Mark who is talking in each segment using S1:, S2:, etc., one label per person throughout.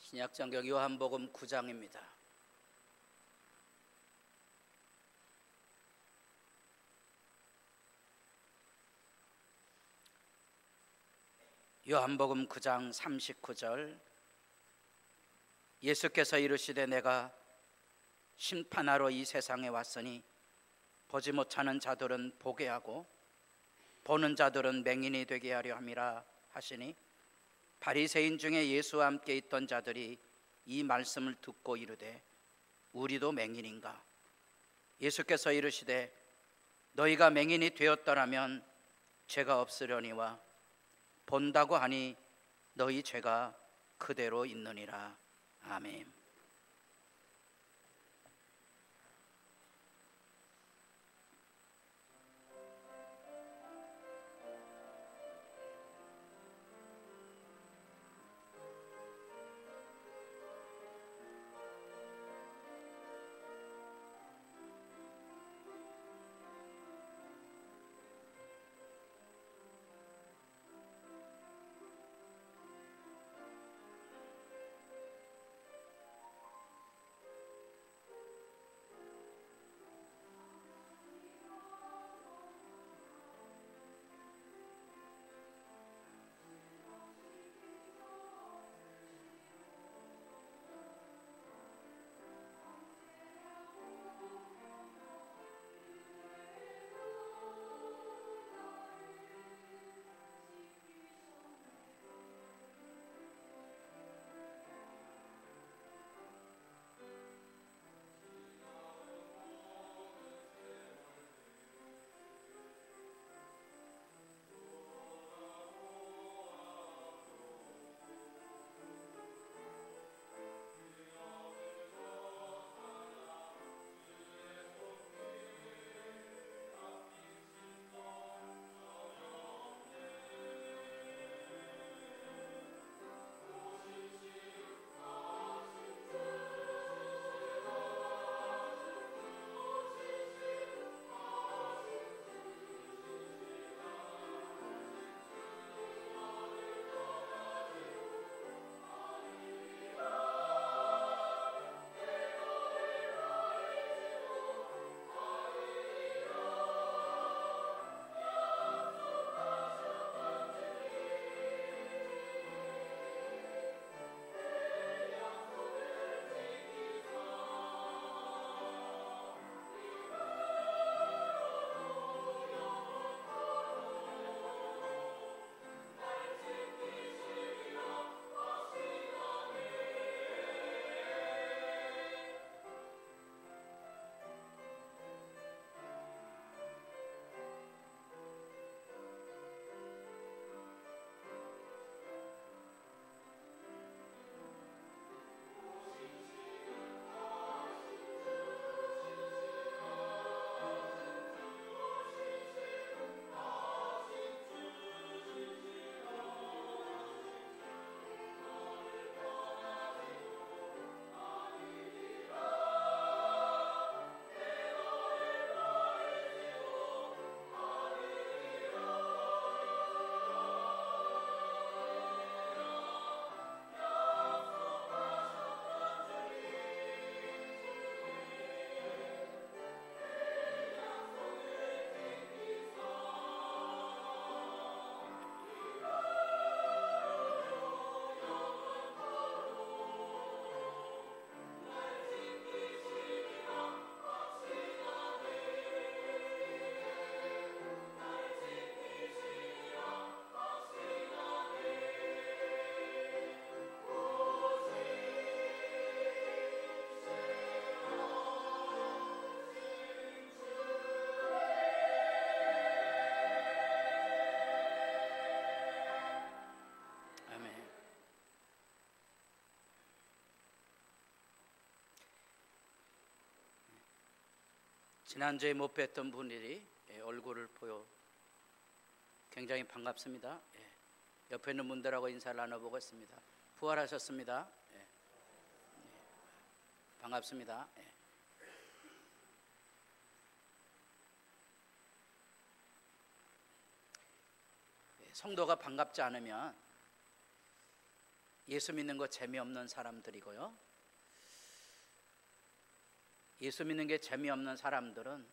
S1: 신약성경 요한복음 9장입니다. 요한복음 9장 39절, 예수께서 이르시되 내가 심판하러 이 세상에 왔으니 보지 못하는 자들은 보게 하고 보는 자들은 맹인이 되게 하려 함이라 하시니, 바리새인 중에 예수와 함께 있던 자들이 이 말씀을 듣고 이르되 우리도 맹인인가? 예수께서 이르시되 너희가 맹인이 되었더라면 죄가 없으려니와 본다고 하니 너희 죄가 그대로 있느니라. 아멘. 지난주에 못 뵀던 분들이 얼굴을 보여 굉장히 반갑습니다. 옆에 있는 분들하고 인사를 나눠보겠습니다. 부활하셨습니다. 반갑습니다. 성도가 반갑지 않으면 예수 믿는 거 재미없는 사람들이고요. 예수 믿는 게 재미없는 사람들은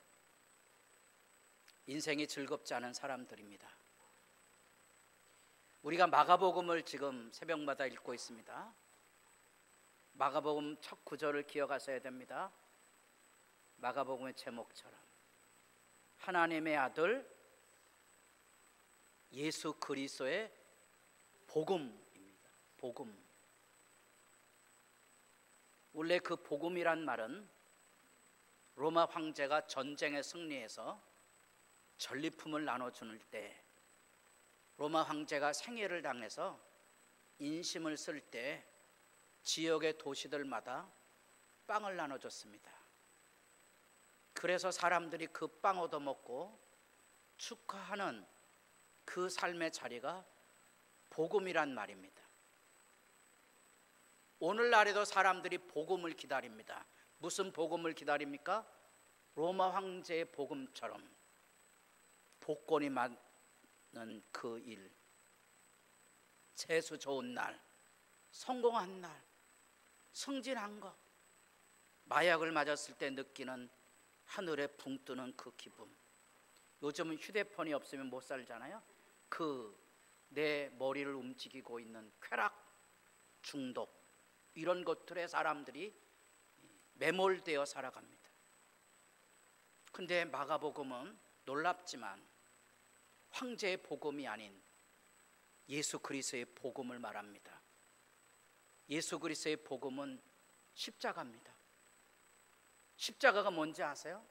S1: 인생이 즐겁지 않은 사람들입니다. 우리가 마가복음을 지금 새벽마다 읽고 있습니다. 마가복음 첫 구절을 기억하셔야 됩니다. 마가복음의 제목처럼 하나님의 아들 예수 그리스도의 복음입니다. 복음. 원래 그 복음이란 말은 로마 황제가 전쟁에 승리해서 전리품을 나눠주는 때, 로마 황제가 생애를 당해서 인심을 쓸 때 지역의 도시들마다 빵을 나눠줬습니다. 그래서 사람들이 그 빵 얻어먹고 축하하는 그 삶의 자리가 복음이란 말입니다. 오늘날에도 사람들이 복음을 기다립니다. 무슨 복음을 기다립니까? 로마 황제의 복음처럼 복권이 맞는 그 일, 재수 좋은 날, 성공한 날, 승진한 것, 마약을 맞았을 때 느끼는 하늘에 붕 뜨는 그 기분. 요즘은 휴대폰이 없으면 못 살잖아요. 그 내 머리를 움직이고 있는 쾌락, 중독, 이런 것들에 사람들이 매몰되어 살아갑니다. 근데 마가복음은 놀랍지만 황제의 복음이 아닌 예수 그리스도의 복음을 말합니다. 예수 그리스도의 복음은 십자가입니다. 십자가가 뭔지 아세요?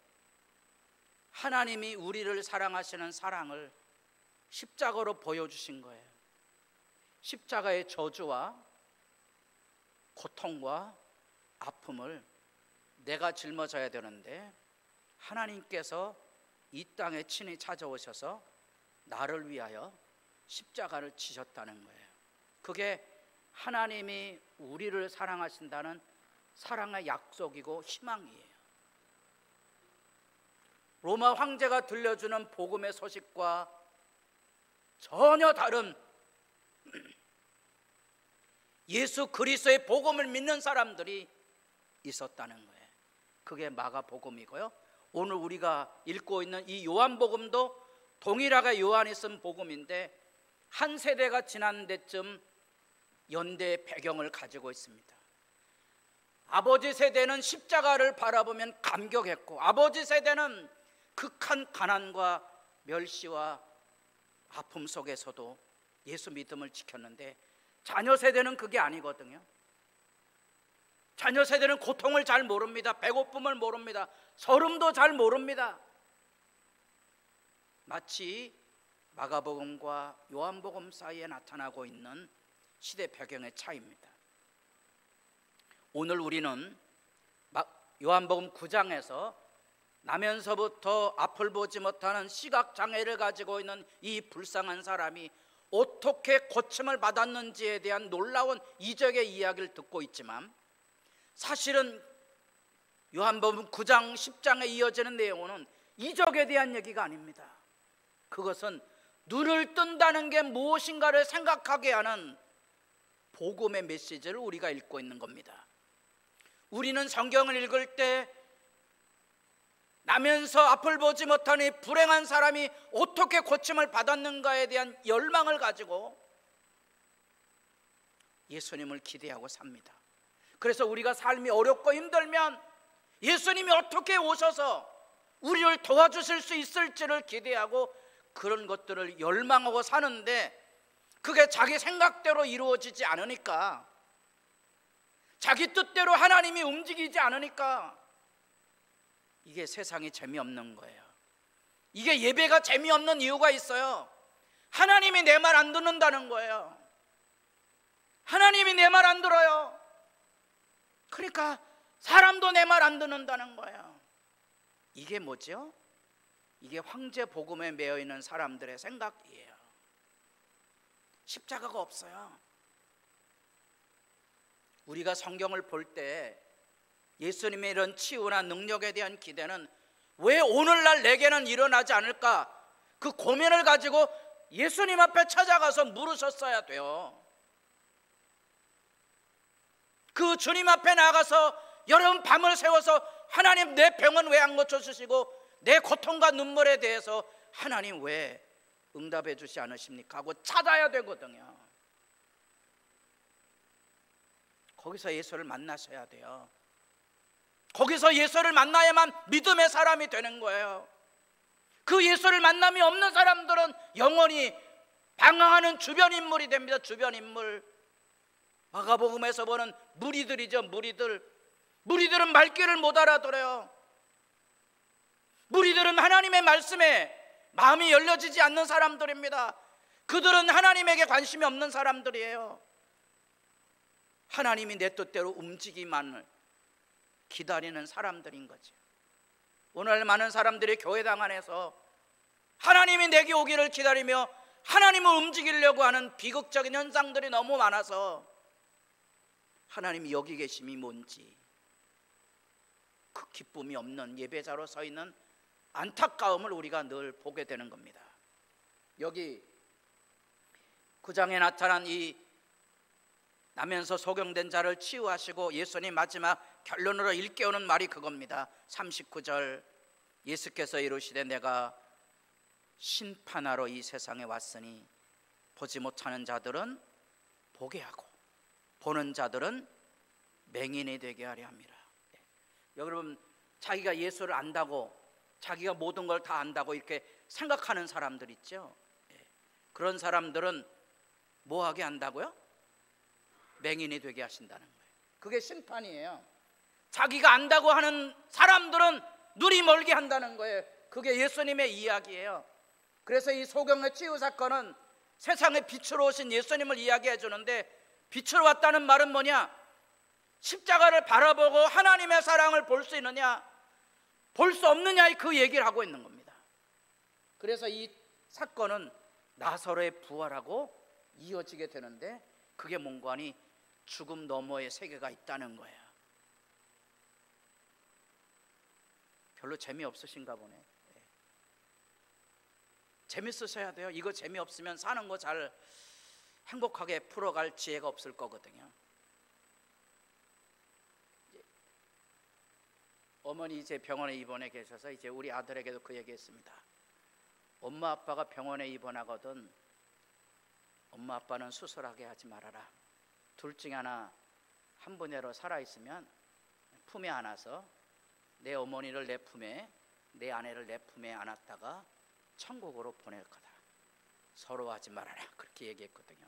S1: 하나님이 우리를 사랑하시는 사랑을 십자가로 보여주신 거예요. 십자가의 저주와 고통과 아픔을 내가 짊어져야 되는데 하나님께서 이 땅에 친히 찾아오셔서 나를 위하여 십자가를 지셨다는 거예요. 그게 하나님이 우리를 사랑하신다는 사랑의 약속이고 희망이에요. 로마 황제가 들려주는 복음의 소식과 전혀 다른 예수 그리스도의 복음을 믿는 사람들이 있었다는 거예요. 그게 마가복음이고요. 오늘 우리가 읽고 있는 이 요한복음도 동일하게 요한이 쓴 복음인데 한 세대가 지난 데쯤 연대의 배경을 가지고 있습니다. 아버지 세대는 십자가를 바라보면 감격했고, 아버지 세대는 극한 가난과 멸시와 아픔 속에서도 예수 믿음을 지켰는데 자녀 세대는 그게 아니거든요. 자녀 세대는 고통을 잘 모릅니다. 배고픔을 모릅니다. 서름도 잘 모릅니다. 마치 마가복음과 요한복음 사이에 나타나고 있는 시대 배경의 차이입니다. 오늘 우리는 요한복음 9장에서 나면서부터 앞을 보지 못하는 시각장애를 가지고 있는 이 불쌍한 사람이 어떻게 고침을 받았는지에 대한 놀라운 이적의 이야기를 듣고 있지만, 사실은 요한복음 9장 10장에 이어지는 내용은 이적에 대한 얘기가 아닙니다. 그것은 눈을 뜬다는 게 무엇인가를 생각하게 하는 복음의 메시지를 우리가 읽고 있는 겁니다. 우리는 성경을 읽을 때 나면서 앞을 보지 못하는 이 불행한 사람이 어떻게 고침을 받았는가에 대한 열망을 가지고 예수님을 기대하고 삽니다. 그래서 우리가 삶이 어렵고 힘들면 예수님이 어떻게 오셔서 우리를 도와주실 수 있을지를 기대하고 그런 것들을 열망하고 사는데, 그게 자기 생각대로 이루어지지 않으니까, 자기 뜻대로 하나님이 움직이지 않으니까 이게 세상이 재미없는 거예요. 이게 예배가 재미없는 이유가 있어요. 하나님이 내 말 안 듣는다는 거예요. 하나님이 내 말 안 들어요. 그러니까 사람도 내 말 안 듣는다는 거예요. 이게 뭐죠? 이게 황제 복음에 매여 있는 사람들의 생각이에요. 십자가가 없어요. 우리가 성경을 볼 때 예수님의 이런 치유나 능력에 대한 기대는 왜 오늘날 내게는 일어나지 않을까? 그 고민을 가지고 예수님 앞에 찾아가서 물으셨어야 돼요. 그 주님 앞에 나가서 여러분 밤을 새워서 하나님 내 병은 왜 안 고쳐주시고 내 고통과 눈물에 대해서 하나님 왜 응답해 주지 않으십니까 하고 찾아야 되거든요. 거기서 예수를 만나셔야 돼요. 거기서 예수를 만나야만 믿음의 사람이 되는 거예요. 그 예수를 만남이 없는 사람들은 영원히 방황하는 주변 인물이 됩니다. 주변 인물. 마가복음에서 보는 무리들이죠. 무리들은 말귀를 못 알아들어요. 무리들은 하나님의 말씀에 마음이 열려지지 않는 사람들입니다. 그들은 하나님에게 관심이 없는 사람들이에요. 하나님이 내 뜻대로 움직이만을 기다리는 사람들인 거죠. 오늘 많은 사람들이 교회당 안에서 하나님이 내게 오기를 기다리며 하나님을 움직이려고 하는 비극적인 현상들이 너무 많아서 하나님이 여기 계심이 뭔지 그 기쁨이 없는 예배자로 서 있는 안타까움을 우리가 늘 보게 되는 겁니다. 여기 9장에 나타난 이 나면서 소경된 자를 치유하시고 예수님 마지막 결론으로 일깨우는 말이 그겁니다. 39절 예수께서 이르시되 내가 심판하러 이 세상에 왔으니 보지 못하는 자들은 보게 하고 보는 자들은 맹인이 되게 하려 함이라. 여러분, 자기가 예수를 안다고 자기가 모든 걸 다 안다고 이렇게 생각하는 사람들 있죠. 그런 사람들은 뭐하게 한다고요? 맹인이 되게 하신다는 거예요. 그게 심판이에요. 자기가 안다고 하는 사람들은 눈이 멀게 한다는 거예요. 그게 예수님의 이야기예요. 그래서 이 소경의 치유 사건은 세상에 빛으로 오신 예수님을 이야기해 주는데, 빛으로 왔다는 말은 뭐냐? 십자가를 바라보고 하나님의 사랑을 볼 수 있느냐, 볼 수 없느냐의 그 얘기를 하고 있는 겁니다. 그래서 이 사건은 나사로의 부활하고 이어지게 되는데, 그게 뭔가 하니 죽음 너머의 세계가 있다는 거예요. 별로 재미없으신가 보네. 재밌으셔야 돼요. 이거 재미없으면 사는 거 잘 행복하게 풀어갈 지혜가 없을 거거든요. 어머니 이제 병원에 입원해 계셔서 이제 우리 아들에게도 그 얘기했습니다. 엄마 아빠가 병원에 입원하거든 엄마 아빠는 수술하게 하지 말아라. 둘 중에 하나 한 분야로 살아있으면 품에 안아서 내 어머니를 내 품에, 내 아내를 내 품에 안았다가 천국으로 보낼 거다. 서러워하지 말아라. 그렇게 얘기했거든요.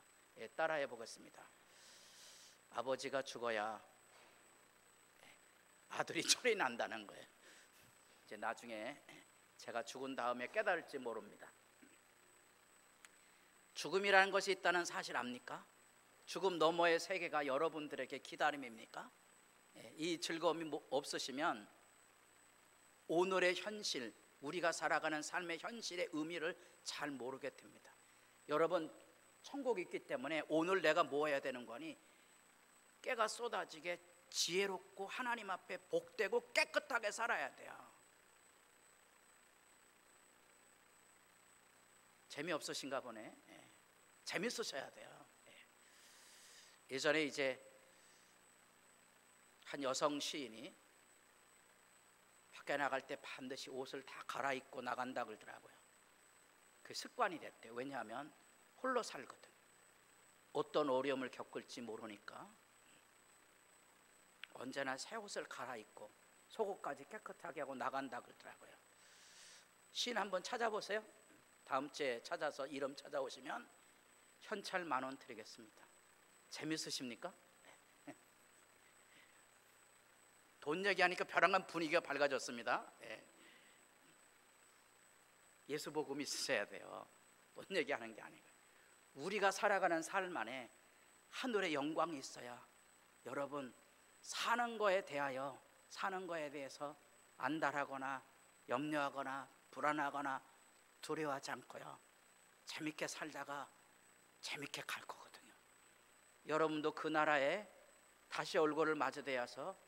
S1: 따라해 보겠습니다. 아버지가 죽어야 아들이 철이 난다는 거예요. 이제 나중에 제가 죽은 다음에 깨달을지 모릅니다. 죽음이라는 것이 있다는 사실 압니까? 죽음 너머의 세계가 여러분들에게 기다림입니까? 이 즐거움이 없으시면 오늘의 현실, 우리가 살아가는 삶의 현실의 의미를 잘 모르게 됩니다. 여러분, 천국이 있기 때문에 오늘 내가 뭐 해야 되는 거니? 깨가 쏟아지게 지혜롭고 하나님 앞에 복되고 깨끗하게 살아야 돼요. 재미없으신가 보네. 재밌으셔야 돼요. 예전에 이제 한 여성 시인이 밖에 나갈 때 반드시 옷을 다 갈아입고 나간다 그러더라고요. 그 습관이 됐대요. 왜냐하면 홀로 살거든. 어떤 어려움을 겪을지 모르니까 언제나 새 옷을 갈아입고 속옷까지 깨끗하게 하고 나간다 그러더라고요. 시인 한번 찾아보세요. 다음 주에 찾아서 이름 찾아오시면 현찰 10,000원 드리겠습니다. 재밌으십니까? 돈 얘기하니까 벼랑간 분위기가 밝아졌습니다. 예수 복음 있으셔야 돼요. 돈 얘기하는 게 아니고 우리가 살아가는 삶 안에 하늘의 영광이 있어야 여러분 사는 거에 대하여, 사는 거에 대해서 안달하거나 염려하거나 불안하거나 두려워하지 않고요, 재밌게 살다가 재밌게 갈 거거든요. 여러분도 그 나라에 다시 얼굴을 마주대어서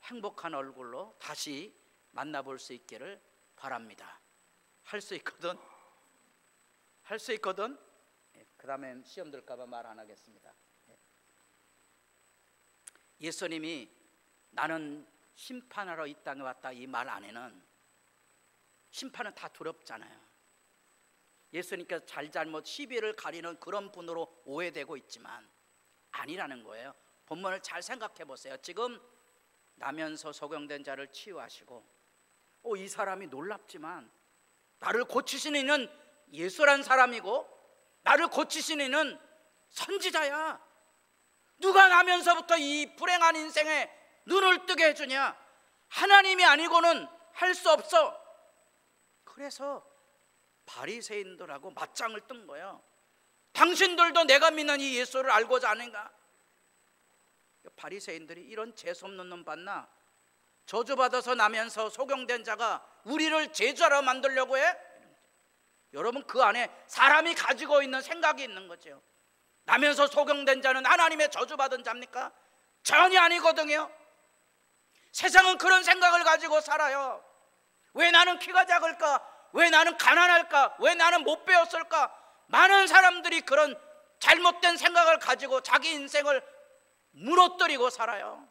S1: 행복한 얼굴로 다시 만나볼 수 있기를 바랍니다. 할 수 있거든. 할 수 있거든. 그 다음엔 시험 들까 봐 말 안 하겠습니다. 예수님이 나는 심판하러 이 땅에 왔다 이 말 안에는 심판은 다 두렵잖아요. 예수님께서 잘잘못 시비를 가리는 그런 분으로 오해되고 있지만 아니라는 거예요. 본문을 잘 생각해 보세요. 지금 나면서 소경된 자를 치유하시고 이 사람이 놀랍지만 나를 고치시는 이는 예수란 사람이고 나를 고치시는 이는 선지자야. 누가 나면서부터 이 불행한 인생에 눈을 뜨게 해주냐? 하나님이 아니고는 할 수 없어. 그래서 바리새인들하고 맞짱을 뜬 거예요. 당신들도 내가 믿는 이 예수를 알고자 하는가? 바리새인들이 이런 재수없는 놈 봤나? 저주받아서 나면서 소경된 자가 우리를 제자로 만들려고 해? 여러분, 그 안에 사람이 가지고 있는 생각이 있는 거죠. 나면서 소경된 자는 하나님의 저주받은 자입니까? 전혀 아니거든요. 세상은 그런 생각을 가지고 살아요. 왜 나는 키가 작을까? 왜 나는 가난할까? 왜 나는 못 배웠을까? 많은 사람들이 그런 잘못된 생각을 가지고 자기 인생을 무너뜨리고 살아요.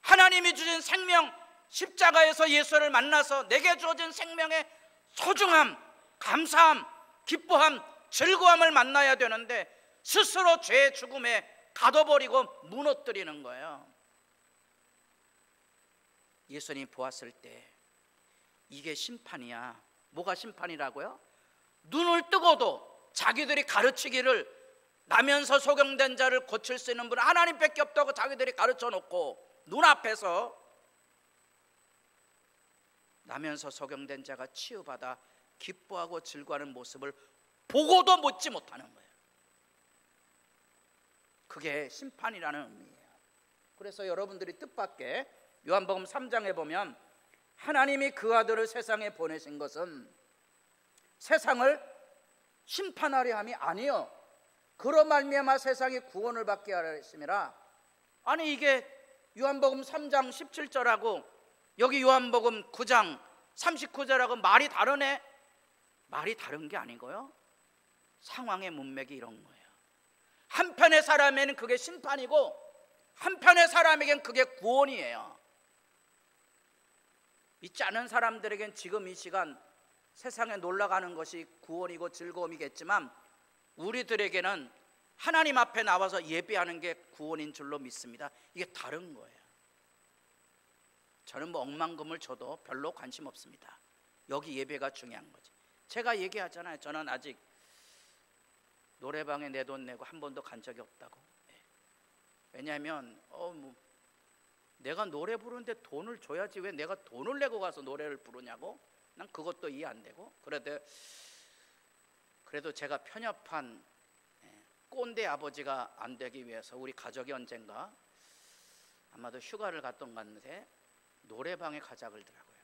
S1: 하나님이 주신 생명, 십자가에서 예수를 만나서 내게 주어진 생명의 소중함, 감사함, 기뻐함, 즐거움을 만나야 되는데 스스로 죄의 죽음에 가둬버리고 무너뜨리는 거예요. 예수님이 보았을 때 이게 심판이야. 뭐가 심판이라고요? 눈을 뜨고도 자기들이 가르치기를 나면서 소경된 자를 고칠 수 있는 분은 하나님밖에 없다고 자기들이 가르쳐 놓고 눈앞에서 나면서 소경된 자가 치유받아 기뻐하고 즐거워하는 모습을 보고도 묻지 못하는 거예요. 그게 심판이라는 의미예요. 그래서 여러분들이 뜻밖의 요한복음 3장에 보면 하나님이 그 아들을 세상에 보내신 것은 세상을 심판하려 함이 아니요 그로 말미암아 세상이 구원을 받게 하려 하심이라. 아니, 이게 요한복음 3장 17절하고 여기 요한복음 9장 39절하고 말이 다르네? 말이 다른 게 아니고요, 상황의 문맥이 이런 거예요. 한편의 사람에는 그게 심판이고 한편의 사람에겐 그게 구원이에요. 믿지 않은 사람들에겐 지금 이 시간 세상에 놀러가는 것이 구원이고 즐거움이겠지만 우리들에게는 하나님 앞에 나와서 예배하는 게 구원인 줄로 믿습니다. 이게 다른 거예요. 저는 뭐 억만금을 줘도 별로 관심 없습니다. 여기 예배가 중요한 거지. 제가 얘기하잖아요. 저는 아직 노래방에 내 돈 내고 한 번도 간 적이 없다고. 왜냐하면 내가 노래 부르는데 돈을 줘야지 왜 내가 돈을 내고 가서 노래를 부르냐고. 난 그것도 이해 안 되고. 그래도 제가 편협한 꼰대 아버지가 안 되기 위해서 우리 가족이 언젠가 아마도 휴가를 갔던 것 같은데 노래방에 가자 그러더라고요.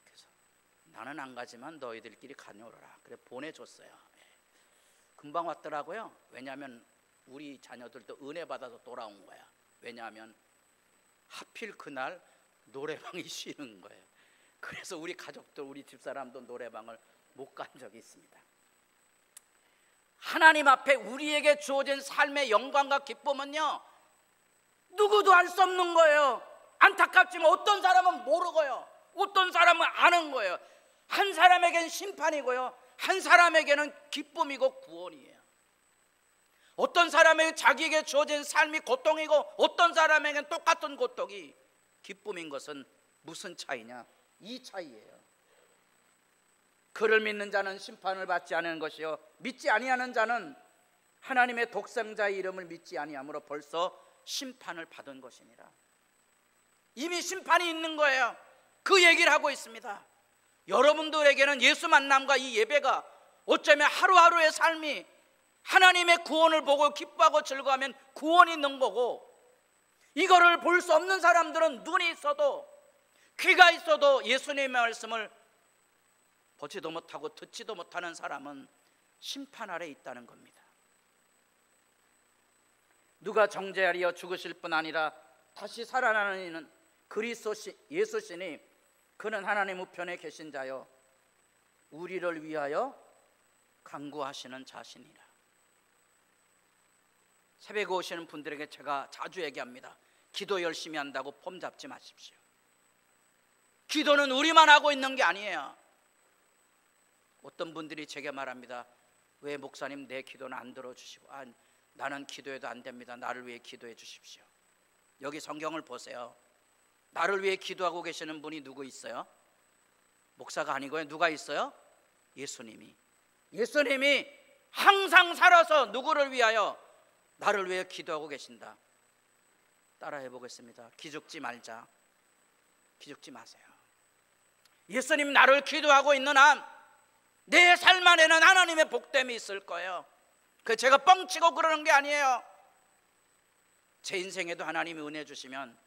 S1: 그래서 나는 안 가지만 너희들끼리 가녀오라. 그래 보내줬어요. 금방 왔더라고요. 왜냐하면 우리 자녀들도 은혜 받아서 돌아온 거야. 왜냐하면 하필 그날 노래방이 쉬는 거예요. 그래서 우리 가족들, 우리 집사람도 노래방을 못 간 적이 있습니다. 하나님 앞에 우리에게 주어진 삶의 영광과 기쁨은요, 누구도 알 수 없는 거예요. 안타깝지만 어떤 사람은 모르고요, 어떤 사람은 아는 거예요. 한 사람에게는 심판이고요, 한 사람에게는 기쁨이고 구원이에요. 어떤 사람에게 자기에게 주어진 삶이 고통이고 어떤 사람에게는 똑같은 고통이 기쁨인 것은 무슨 차이냐? 이 차이예요. 그를 믿는 자는 심판을 받지 않은 것이요 믿지 아니하는 자는 하나님의 독생자의 이름을 믿지 아니함으로 벌써 심판을 받은 것이니라. 이미 심판이 있는 거예요. 그 얘기를 하고 있습니다. 여러분들에게는 예수 만남과 이 예배가 어쩌면 하루하루의 삶이 하나님의 구원을 보고 기뻐하고 즐거워하면 구원이 있는 거고, 이거를 볼 수 없는 사람들은 눈이 있어도 귀가 있어도 예수님의 말씀을 보지도 못하고 듣지도 못하는 사람은 심판 아래 있다는 겁니다. 누가 정죄하리여 죽으실 뿐 아니라 다시 살아나는 이는 그리스도 예수시니 그는 하나님 우편에 계신 자여 우리를 위하여 간구하시는 자시니라. 새벽에 오시는 분들에게 제가 자주 얘기합니다. 기도 열심히 한다고 폼 잡지 마십시오. 기도는 우리만 하고 있는 게 아니에요. 어떤 분들이 제게 말합니다. 왜 목사님 내 기도는 안 들어주시고? 나는 기도해도 안 됩니다. 나를 위해 기도해 주십시오. 여기 성경을 보세요. 나를 위해 기도하고 계시는 분이 누구 있어요? 목사가 아니고요. 누가 있어요? 예수님이. 예수님이 항상 살아서 누구를 위하여? 나를 위해 기도하고 계신다. 따라해 보겠습니다. 기죽지 말자. 기죽지 마세요. 예수님 나를 기도하고 있는 한 내 삶 안에는 하나님의 복됨이 있을 거예요. 그 제가 뻥치고 그러는 게 아니에요. 제 인생에도 하나님이 은혜 주시면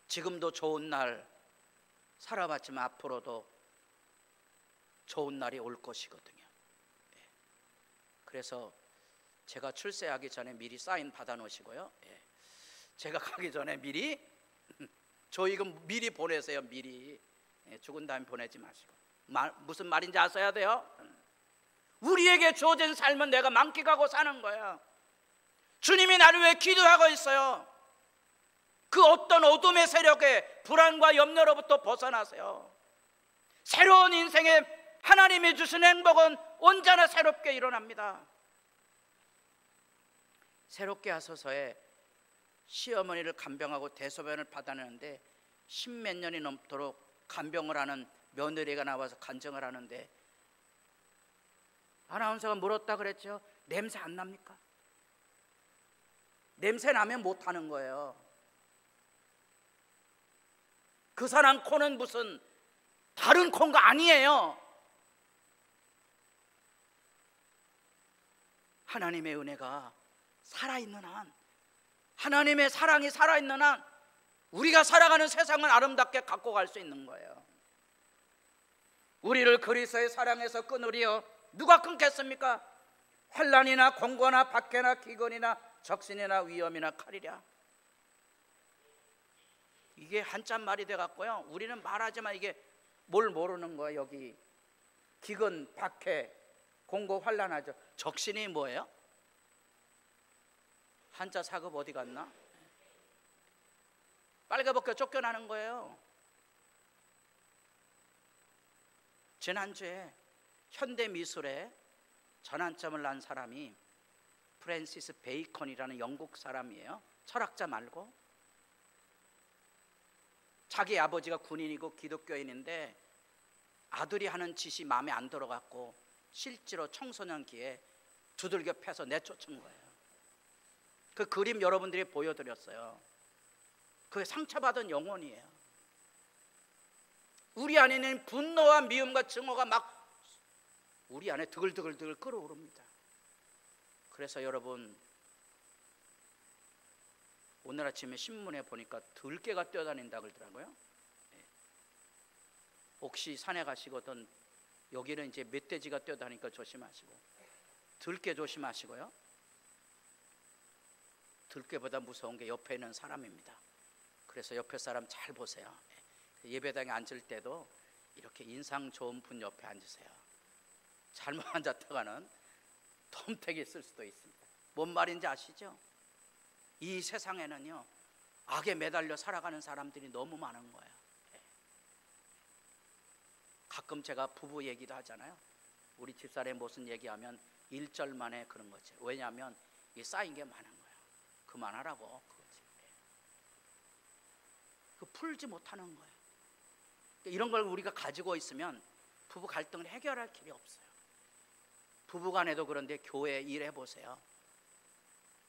S1: 지금도 좋은 날 살아봤지만 앞으로도 좋은 날이 올 것이거든요. 그래서 제가 출세하기 전에 미리 사인 받아 놓으시고요. 제가 가기 전에 미리 조이금 미리 보내세요. 미리. 죽은 다음에 보내지 마시고. 무슨 말인지 아셔야 돼요. 우리에게 주어진 삶은 내가 만끽하고 사는 거예요. 주님이 나를 위해 기도하고 있어요. 그 어떤 어둠의 세력의 불안과 염려로부터 벗어나세요. 새로운 인생에 하나님이 주신 행복은 언제나 새롭게 일어납니다. 새롭게 하소서에 시어머니를 간병하고 대소변을 받아내는데 10몇 년이 넘도록 간병을 하는 며느리가 나와서 간증을 하는데 아나운서가 물었다 그랬죠. 냄새 안 납니까? 냄새 나면 못하는 거예요. 그 사람 코는 무슨 다른 콘가 아니에요. 하나님의 은혜가 살아있는 한, 하나님의 사랑이 살아있는 한 우리가 살아가는 세상을 아름답게 갖고 갈 수 있는 거예요. 우리를 그리스도의 사랑에서 끊으리요 누가 끊겠습니까? 환난이나 공고나 박해나 기근이나 적신이나 위험이나 칼이랴. 이게 한참 말이 돼갖고요 우리는 말하지만 이게 뭘 모르는 거예요. 여기 기근, 박해, 공고, 환난하죠. 적신이 뭐예요? 한자 사급 어디 갔나? 빨개벗겨 쫓겨나는 거예요. 지난주에 현대미술에 전환점을 난 사람이 프랜시스 베이컨이라는 영국 사람이에요. 철학자 말고. 자기 아버지가 군인이고 기독교인인데 아들이 하는 짓이 마음에 안 들어갖고 실제로 청소년기에 두들겨 패서 내쫓은 거예요. 그 그림 여러분들이 보여드렸어요. 그게 상처받은 영혼이에요. 우리 안에는 분노와 미움과 증오가 막 우리 안에 드글드글 끓어오릅니다. 그래서 여러분 오늘 아침에 신문에 보니까 들깨가 뛰어다닌다 그러더라고요. 혹시 산에 가시거든 여기는 이제 멧돼지가 뛰어다니니까 조심하시고 들깨 조심하시고요. 들깨보다 무서운 게 옆에 있는 사람입니다. 그래서 옆에 사람 잘 보세요. 예배당에 앉을 때도 이렇게 인상 좋은 분 옆에 앉으세요. 잘못 앉았다가는 덤택이 있을 수도 있습니다. 뭔 말인지 아시죠? 이 세상에는요 악에 매달려 살아가는 사람들이 너무 많은 거예요. 가끔 제가 부부 얘기도 하잖아요. 우리 집사람이 무슨 얘기하면 1절 만에 그런 거죠. 왜냐하면 이 쌓인 게 많은 거예요. 그만하라고. 그거지. 그 풀지 못하는 거예요. 이런 걸 우리가 가지고 있으면 부부 갈등을 해결할 길이 없어요. 부부간에도 그런데 교회 일해보세요.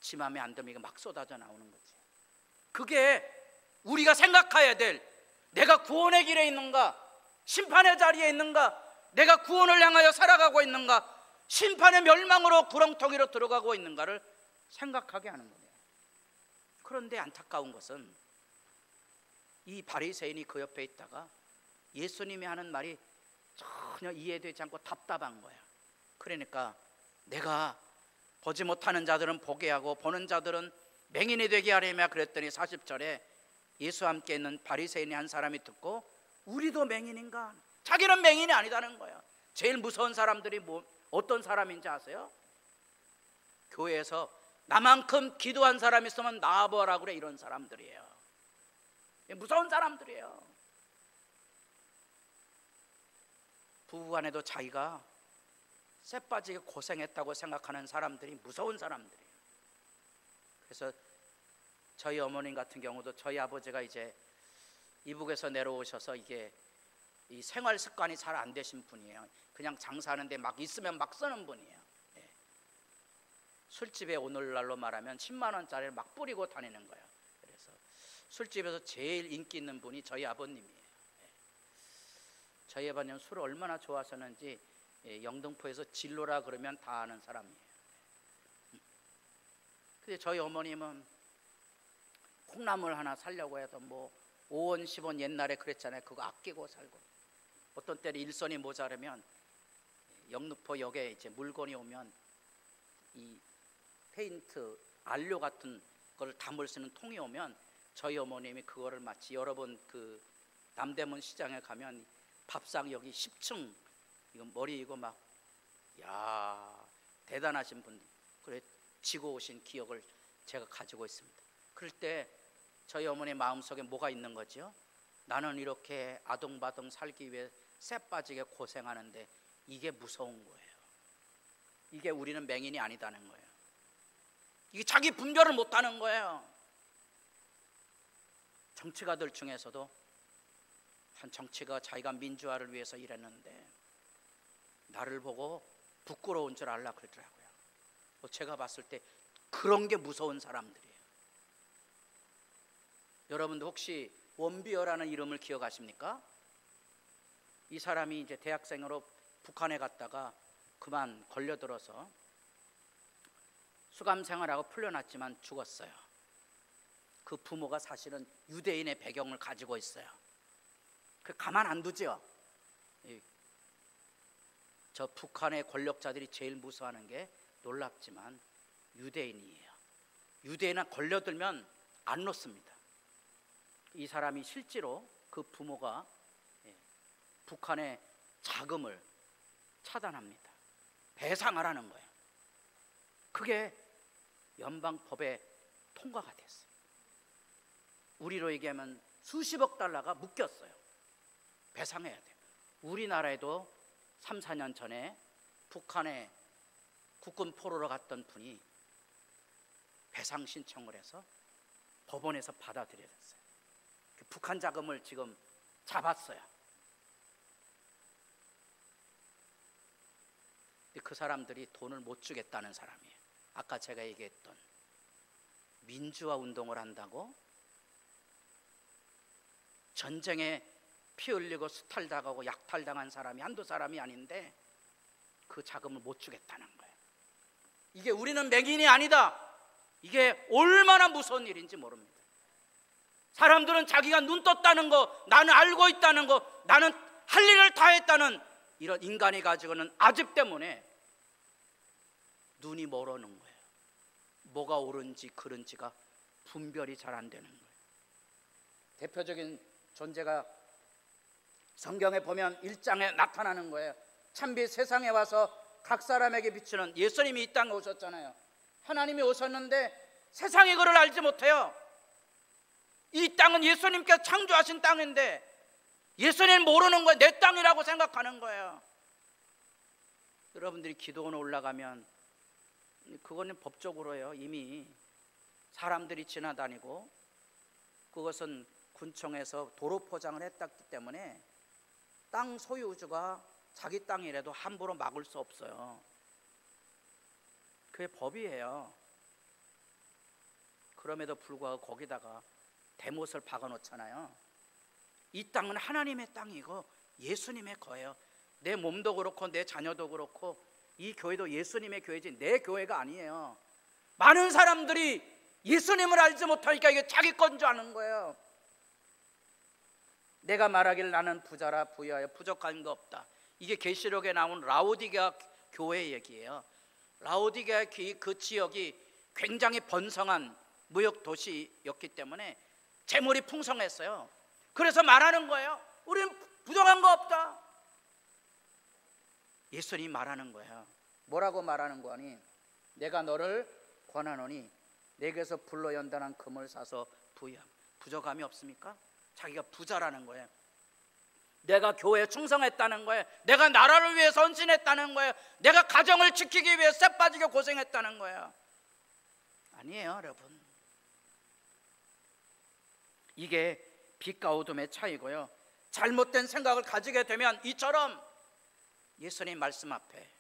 S1: 지 맘에 안 들면 이거 막 쏟아져 나오는 거지. 그게 우리가 생각해야 될, 내가 구원의 길에 있는가, 심판의 자리에 있는가, 내가 구원을 향하여 살아가고 있는가, 심판의 멸망으로 구렁텅이로 들어가고 있는가를 생각하게 하는 거예요. 그런데 안타까운 것은 이 바리새인이 그 옆에 있다가 예수님이 하는 말이 전혀 이해되지 않고 답답한 거예요. 그러니까 내가 보지 못하는 자들은 보게 하고 보는 자들은 맹인이 되게 하려며 그랬더니 40절에 예수와 함께 있는 바리새인이 한 사람이 듣고 우리도 맹인인가? 자기는 맹인이 아니다는 거예요. 제일 무서운 사람들이 어떤 사람인지 아세요? 교회에서 나만큼 기도한 사람 있으면 나와보라 그래. 이런 사람들이에요. 무서운 사람들이에요. 부부간에도 자기가 쇠 빠지게 고생했다고 생각하는 사람들이 무서운 사람들이에요. 그래서 저희 어머님 같은 경우도 저희 아버지가 이제 이북에서 내려오셔서 이게 이 생활 습관이 잘 안 되신 분이에요. 그냥 장사하는데 막 있으면 막 쓰는 분이에요. 예. 술집에 오늘날로 말하면 10만 원짜리를 막 뿌리고 다니는 거예요. 그래서 술집에서 제일 인기 있는 분이 저희 아버님이에요. 예. 저희 아버님은 술을 얼마나 좋아하셨는지 영등포에서 진로라 그러면 다 아는 사람이에요. 근데 저희 어머님은 콩나물 하나 사려고 해서 뭐 5원 10원 옛날에 그랬잖아요. 그거 아끼고 살고, 어떤 때는 일선이 모자르면 영등포역에 이제 물건이 오면 이 페인트 안료 같은 걸 담을 수 있는 통이 오면 저희 어머님이 그거를 마치 여러분 그 남대문 시장에 가면 밥상 여기 10층 이거 머리 이거 막 야 대단하신 분 그래 지고 오신 기억을 제가 가지고 있습니다. 그럴 때 저희 어머니 마음속에 뭐가 있는 거죠? 나는 이렇게 아동바동 살기 위해 쇠 빠지게 고생하는데 이게 무서운 거예요. 이게 우리는 맹인이 아니다는 거예요. 이게 자기 분별을 못하는 거예요. 정치가들 중에서도 한 정치가 자기가 민주화를 위해서 일했는데 나를 보고 부끄러운 줄 알라 그러더라고요. 제가 봤을 때 그런 게 무서운 사람들이에요. 여러분도 혹시 원비어라는 이름을 기억하십니까? 이 사람이 이제 대학생으로 북한에 갔다가 그만 걸려들어서 수감 생활하고 풀려났지만 죽었어요. 그 부모가 사실은 유대인의 배경을 가지고 있어요. 그 가만 안 두죠. 저 북한의 권력자들이 제일 무서워하는 게 놀랍지만 유대인이에요. 유대인은 걸려들면 안 놓습니다. 이 사람이 실제로 그 부모가 북한의 자금을 차단합니다. 배상하라는 거예요. 그게 연방법에 통과가 됐어요. 우리로 얘기하면 수십억 달러가 묶였어요. 배상해야 돼요. 우리나라에도 3, 4년 전에 북한에 국군 포로로 갔던 분이 배상 신청을 해서 법원에서 받아들여졌어요. 북한 자금을 지금 잡았어요. 근데 그 사람들이 돈을 못 주겠다는 사람이에요. 아까 제가 얘기했던 민주화 운동을 한다고 전쟁에 피 흘리고 수탈당하고 약탈당한 사람이 한두 사람이 아닌데 그 자금을 못 주겠다는 거예요. 이게 우리는 맹인이 아니다. 이게 얼마나 무서운 일인지 모릅니다. 사람들은 자기가 눈 떴다는 거, 나는 알고 있다는 거, 나는 할 일을 다 했다는 이런 인간이 가지고는 아집 때문에 눈이 멀어는 거예요. 뭐가 옳은지 그른지가 분별이 잘 안 되는 거예요. 대표적인 존재가 성경에 보면 1장에 나타나는 거예요. 참빛 세상에 와서 각 사람에게 비추는 예수님이 이 땅에 오셨잖아요. 하나님이 오셨는데 세상이 그를 알지 못해요. 이 땅은 예수님께서 창조하신 땅인데 예수님 모르는 거예요. 내 땅이라고 생각하는 거예요. 여러분들이 기도원에 올라가면 그거는 법적으로요 이미 사람들이 지나다니고 그것은 군청에서 도로 포장을 했기 때문에 땅 소유주가 자기 땅이라도 함부로 막을 수 없어요. 그게 법이에요. 그럼에도 불구하고 거기다가 대못을 박아놓잖아요. 이 땅은 하나님의 땅이고 예수님의 거예요. 내 몸도 그렇고 내 자녀도 그렇고 이 교회도 예수님의 교회지 내 교회가 아니에요. 많은 사람들이 예수님을 알지 못하니까 이게 자기 건 줄 아는 거예요. 내가 말하길 나는 부자라 부유하여 부족한 거 없다. 이게 계시록에 나온 라오디게아 교회 얘기예요. 라오디게아 그 지역이 굉장히 번성한 무역 도시였기 때문에 재물이 풍성했어요. 그래서 말하는 거예요. 우리는 부족한 거 없다. 예수님이 말하는 거예요. 뭐라고 말하는 거니? 내가 너를 권하노니 내게서 불로 연단한 금을 사서 부의함. 부족함이 없습니까? 자기가 부자라는 거예요. 내가 교회에 충성했다는 거예요. 내가 나라를 위해 헌신했다는 거예요. 내가 가정을 지키기 위해 쇠 빠지게 고생했다는 거예요. 아니에요, 여러분. 이게 빛과 어둠의 차이고요. 잘못된 생각을 가지게 되면 이처럼 예수님 말씀 앞에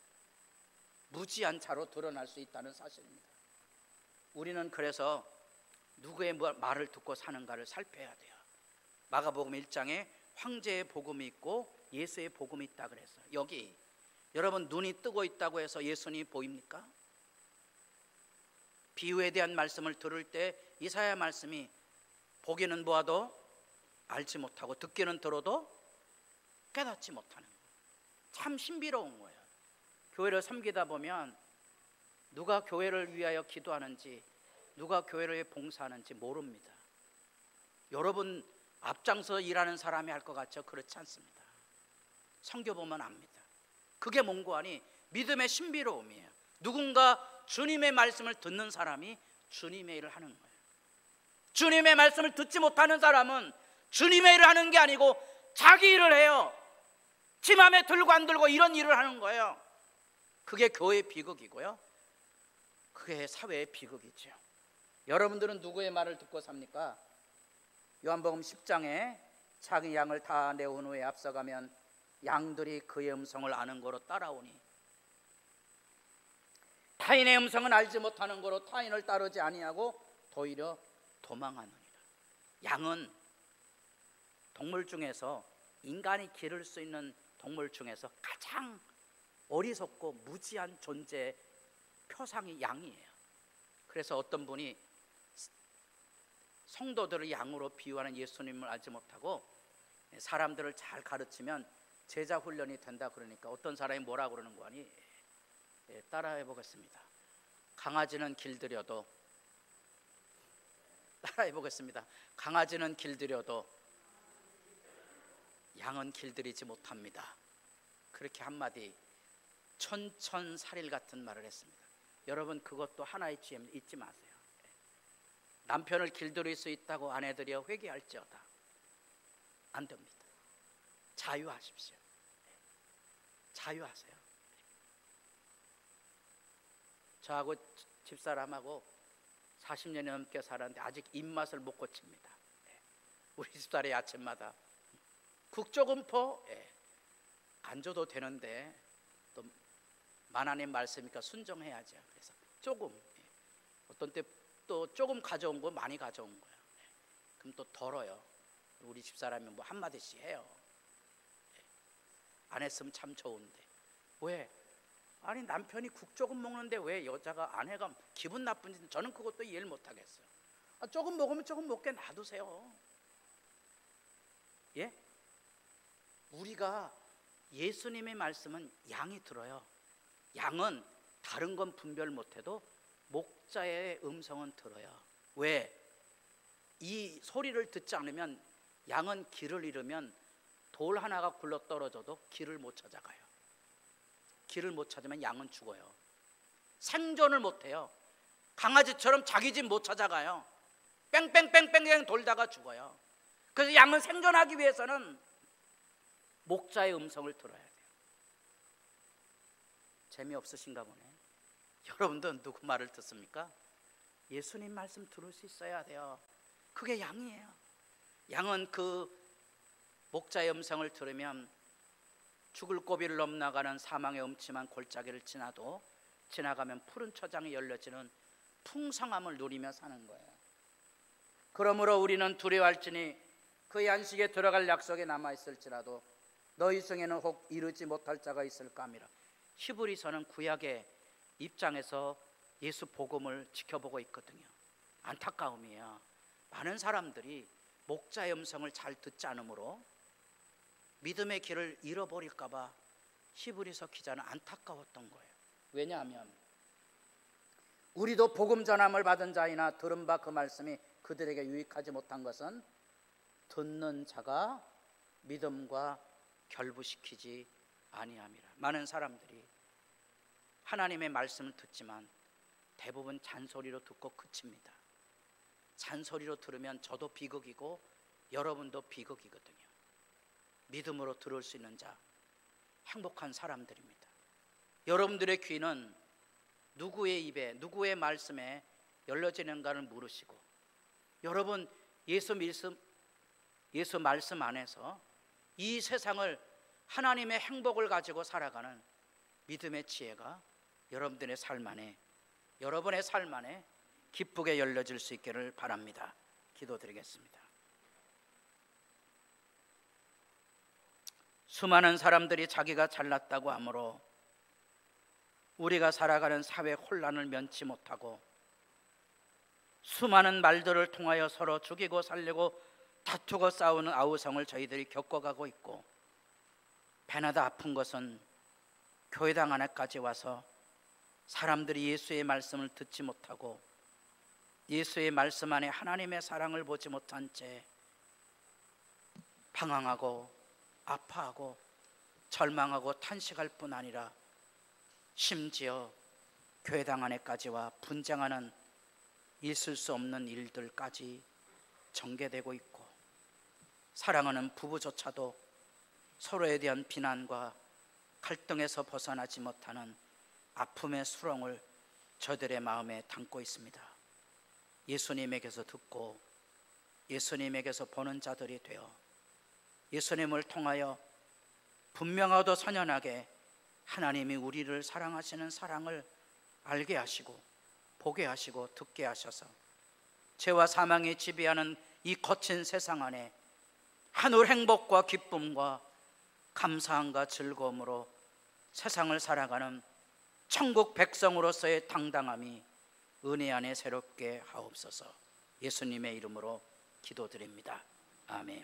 S1: 무지한 자로 드러날 수 있다는 사실입니다. 우리는 그래서 누구의 말을 듣고 사는가를 살펴야 돼요. 마가복음 1장에 황제의 복음이 있고 예수의 복음이 있다 그랬어요. 여기 여러분 눈이 뜨고 있다고 해서 예수님이 보입니까? 비유에 대한 말씀을 들을 때 이사야 말씀이 보기는 보아도 알지 못하고 듣기는 들어도 깨닫지 못하는 거예요. 참 신비로운 거예요. 교회를 섬기다 보면 누가 교회를 위하여 기도하는지, 누가 교회를 위해 봉사하는지 모릅니다. 여러분 앞장서 일하는 사람이 할 것 같죠? 그렇지 않습니다. 섬겨보면 압니다. 그게 뭔고하니 믿음의 신비로움이에요. 누군가 주님의 말씀을 듣는 사람이 주님의 일을 하는 거예요. 주님의 말씀을 듣지 못하는 사람은 주님의 일을 하는 게 아니고 자기 일을 해요. 지 맘에 들고 안 들고 이런 일을 하는 거예요. 그게 교회의 비극이고요. 그게 사회의 비극이죠. 여러분들은 누구의 말을 듣고 삽니까? 요한복음 10장에 자기 양을 다 내온 후에 앞서가면 양들이 그의 음성을 아는 거로 따라오니 타인의 음성은 알지 못하는 거로 타인을 따르지 아니하고 도리어 도망하느니라. 양은 동물 중에서 인간이 기를 수 있는 동물 중에서 가장 어리석고 무지한 존재의 표상이 양이에요. 그래서 어떤 분이 성도들을 양으로 비유하는 예수님을 알지 못하고 사람들을 잘 가르치면 제자 훈련이 된다 그러니까 어떤 사람이 뭐라 그러는 거 아니? 따라해 보겠습니다. 강아지는 길들여도 따라해 보겠습니다. 강아지는 길들여도 양은 길들이지 못합니다. 그렇게 한마디 천천살일 같은 말을 했습니다. 여러분 그것도 하나의 지혜입니다. 잊지 마세요. 남편을 길들일 수 있다고 아내들이여 회개할지어다. 안 됩니다. 자유하십시오. 자유하세요. 저하고 집사람하고 40년이 넘게 살았는데 아직 입맛을 못 고칩니다. 우리 집사람이 아침마다 국 조금 퍼? 안 줘도 되는데 또 하나님 말씀이니까 순종해야죠. 그래서 조금, 어떤 때 또 조금 가져온 거 많이 가져온 거예요. 그럼 또 덜어요. 우리 집사람이 뭐 한마디씩 해요. 안 했으면 참 좋은데 왜? 아니 남편이 국 조금 먹는데 왜 여자가 아내가 기분 나쁜지 저는 그것도 이해를 못하겠어요. 조금 먹으면 조금 먹게 놔두세요. 예? 우리가 예수님의 말씀은 양이 들어요. 양은 다른 건 분별 못해도 목자의 음성은 들어요. 왜? 이 소리를 듣지 않으면 양은 길을 잃으면 돌 하나가 굴러 떨어져도 길을 못 찾아가요. 길을 못 찾으면 양은 죽어요. 생존을 못해요. 강아지처럼 자기 집 못 찾아가요. 뺑뺑뺑뺑뺑 돌다가 죽어요. 그래서 양은 생존하기 위해서는 목자의 음성을 들어야 돼요. 재미없으신가 보네. 여러분들은 누구 말을 듣습니까? 예수님 말씀 들을 수 있어야 돼요. 그게 양이에요. 양은 그 목자의 음성을 들으면 죽을 고비를 넘나가는 사망의 음침한 골짜기를 지나도 지나가면 푸른 초장이 열려지는 풍성함을 누리며 사는 거예요. 그러므로 우리는 두려워할지니 그의 안식에 들어갈 약속에 남아있을지라도 너희 중에는 혹 이르지 못할 자가 있을까 하미라. 히브리서는 구약의 입장에서 예수 복음을 지켜보고 있거든요. 안타까움이에요. 많은 사람들이 목자의 음성을 잘 듣지 않으므로 믿음의 길을 잃어버릴까 봐 히브리서 기자는 안타까웠던 거예요. 왜냐하면 우리도 복음 전함을 받은 자이나 들은 바 그 말씀이 그들에게 유익하지 못한 것은 듣는 자가 믿음과 결부시키지 아니함이라. 많은 사람들이 하나님의 말씀을 듣지만 대부분 잔소리로 듣고 그칩니다. 잔소리로 들으면 저도 비극이고 여러분도 비극이거든요. 믿음으로 들을 수 있는 자, 행복한 사람들입니다. 여러분들의 귀는 누구의 입에, 누구의 말씀에 열려지는가를 물으시고, 여러분 예수 말씀 안에서 이 세상을 하나님의 행복을 가지고 살아가는 믿음의 지혜가 여러분들의 삶 안에, 여러분의 삶 안에 기쁘게 열려질 수 있기를 바랍니다. 기도드리겠습니다. 수많은 사람들이 자기가 잘났다고 하므로 우리가 살아가는 사회 혼란을 면치 못하고 수많은 말들을 통하여 서로 죽이고 살리고 다투고 싸우는 아우성을 저희들이 겪어가고 있고, 배나다 아픈 것은 교회당 안에까지 와서 사람들이 예수의 말씀을 듣지 못하고 예수의 말씀 안에 하나님의 사랑을 보지 못한 채 방황하고 아파하고 절망하고 탄식할 뿐 아니라 심지어 교회당 안에까지 와 분쟁하는 있을 수 없는 일들까지 전개되고 있고, 사랑하는 부부조차도 서로에 대한 비난과 갈등에서 벗어나지 못하는 아픔의 수렁을 저들의 마음에 담고 있습니다. 예수님에게서 듣고 예수님에게서 보는 자들이 되어 예수님을 통하여 분명하도 선연하게 하나님이 우리를 사랑하시는 사랑을 알게 하시고 보게 하시고 듣게 하셔서 죄와 사망이 지배하는 이 거친 세상 안에 하늘 행복과 기쁨과 감사함과 즐거움으로 세상을 살아가는 천국 백성으로서의 당당함이 은혜 안에 새롭게 하옵소서. 예수님의 이름으로 기도드립니다. 아멘.